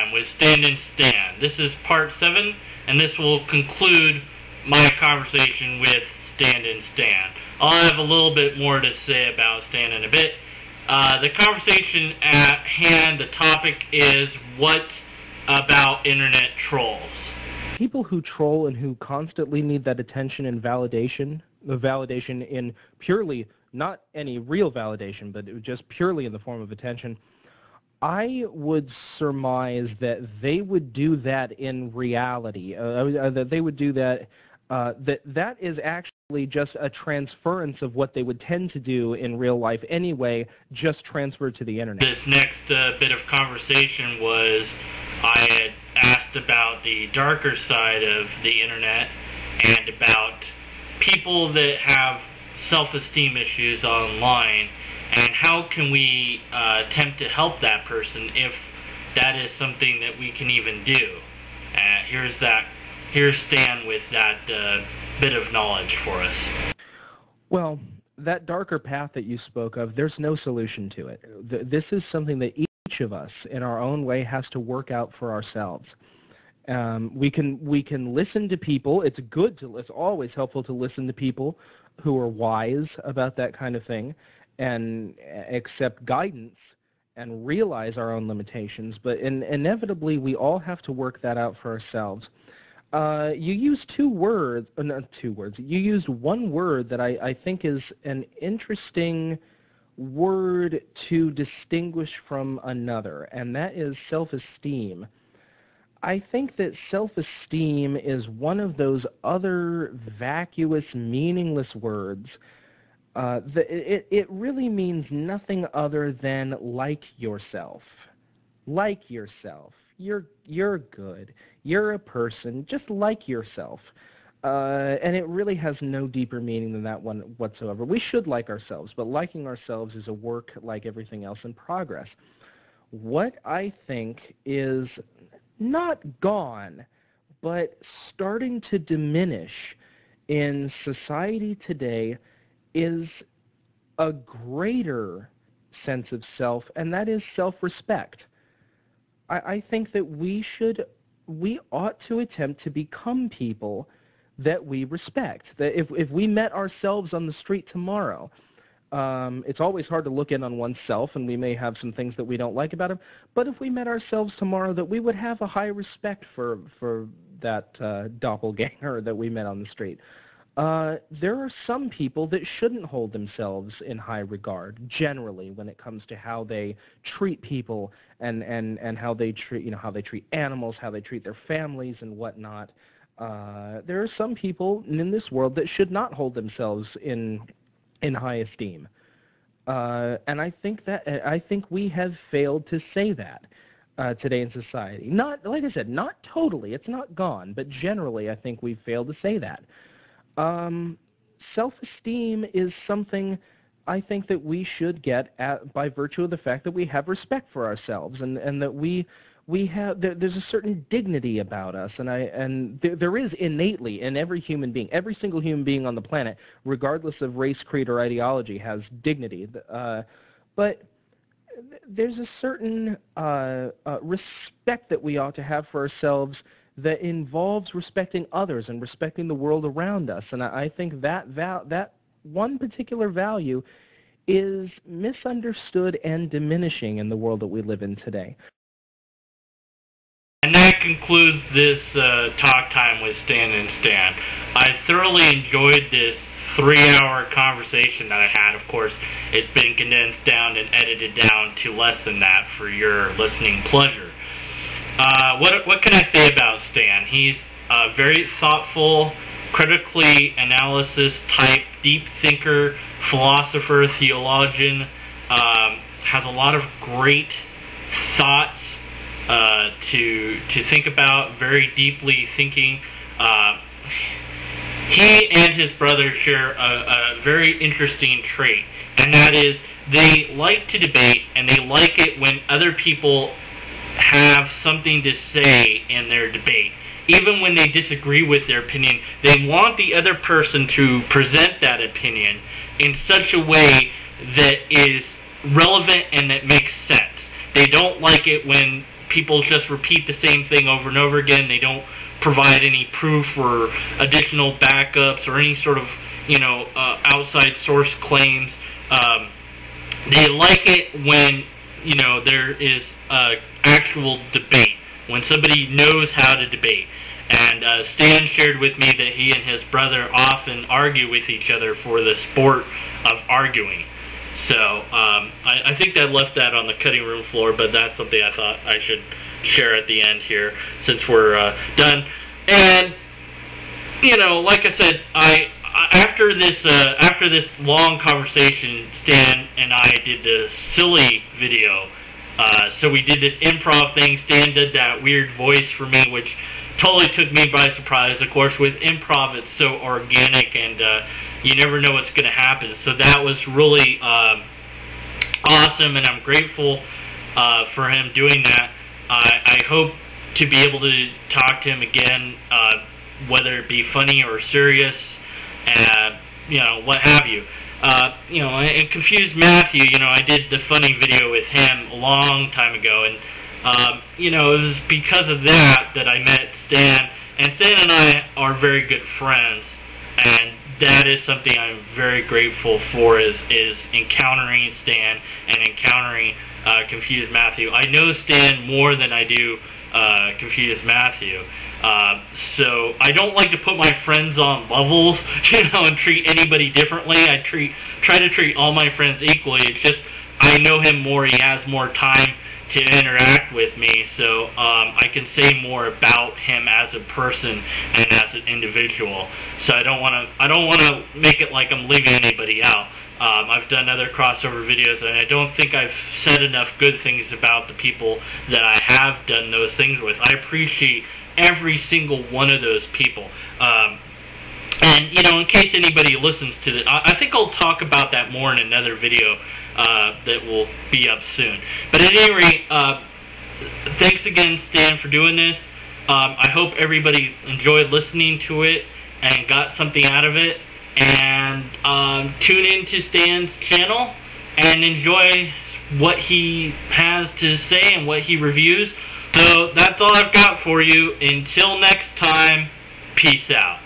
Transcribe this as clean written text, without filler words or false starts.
Time with Stand and Stan. This is part 7, and this will conclude my conversation with Stand and Stan. I'll have a little bit more to say about Stan in a bit. The conversation at hand, the topic is, what about internet trolls? People who troll and who constantly need that attention and validation, the validation in purely, not any real validation, but just purely in the form of attention, I would surmise that they would do that in reality, that they would do that, that is actually just a transference of what they would tend to do in real life anyway, just transferred to the internet. This next bit of conversation was, I had asked about the darker side of the internet and about people that have self-esteem issues online, and how can we attempt to help that person if that is something that we can even do. Here's Stan with that bit of knowledge for us. Well, that darker path that you spoke of, there's no solution to it. This is something that each of us in our own way has to work out for ourselves. We can listen to people. It's always helpful to listen to people who are wise about that kind of thing and accept guidance and realize our own limitations. But inevitably, we all have to work that out for ourselves. You used You used one word that I think is an interesting word to distinguish from another, and that is self-esteem. I think that self-esteem is one of those other vacuous, meaningless words. It really means nothing other than like yourself. Like yourself. You're good. You're a person. Just like yourself. And it really has no deeper meaning than that one whatsoever. We should like ourselves, but liking ourselves is a work like everything else in progress. What I think is not gone, but starting to diminish in society today is a greater sense of self, and that is self-respect. I think that we ought to attempt to become people that we respect. That if we met ourselves on the street tomorrow, it's always hard to look in on oneself, and we may have some things that we don't like about him, but if we met ourselves tomorrow, that we would have a high respect for that doppelganger that we met on the street. There are some people that shouldn't hold themselves in high regard, generally, when it comes to how they treat people and how they treat, how they treat animals, how they treat their families and whatnot. There are some people in this world that should not hold themselves in high esteem. And I think we have failed to say that today in society. Not, like I said, not totally, it's not gone, but generally I think we've failed to say that. Self-esteem is something I think that we should get at by virtue of the fact that we have respect for ourselves, and that there's a certain dignity about us, and there is innately in every human being, every single human being on the planet, regardless of race, creed, or ideology, has dignity. But there's a certain respect that we ought to have for ourselves that involves respecting others and respecting the world around us. And I think that one particular value is misunderstood and diminishing in the world that we live in today. And that concludes this talk time with Stan and Stan. I thoroughly enjoyed this 3-hour conversation that I had. Of course, it's been condensed down and edited down to less than that for your listening pleasure. What can I say about Stan? He's a very thoughtful, critically analysis type, deep thinker, philosopher, theologian, has a lot of great thoughts to think about, very deeply thinking. He and his brother share a very interesting trait, and that is they like to debate, and they like it when other people have something to say in their debate. Even when they disagree with their opinion, they want the other person to present that opinion in such a way that is relevant and that makes sense. They don't like it when people just repeat the same thing over and over again. They don't provide any proof or additional backups or any sort of, outside source claims. They like it when, there is actual debate, when somebody knows how to debate. And Stan shared with me that he and his brother often argue with each other for the sport of arguing. So I think that left that on the cutting room floor, but that's something I thought I should share at the end here since we're done. And like I said, after this long conversation, Stan and I did the silly video. So we did this improv thing. Stan did that weird voice for me, which totally took me by surprise. Of course, with improv, it's so organic, and you never know what's going to happen. So that was really awesome, and I'm grateful for him doing that. I hope to be able to talk to him again, whether it be funny or serious, what have you. And Confused Matthew, I did the funny video with him a long time ago, and it was because of that I met Stan, and Stan and I are very good friends, and that is something I'm very grateful for, is encountering Stan and encountering Confused Matthew. I know Stan more than I do Confused Matthew. So I don't like to put my friends on levels, and treat anybody differently. I try to treat all my friends equally. It's just I know him more. He has more time to interact with me, so I can say more about him as a person and as an individual. So I don't want to make it like I'm leaving anybody out. I've done other crossover videos, and I don't think I've said enough good things about the people that I have done those things with. I appreciate every single one of those people. And, in case anybody listens to this, I think I'll talk about that more in another video that will be up soon. But at any rate, thanks again, Stan, for doing this. I hope everybody enjoyed listening to it and got something out of it. And tune in to Stan's channel and enjoy what he has to say and what he reviews. So that's all I've got for you. Until next time, peace out.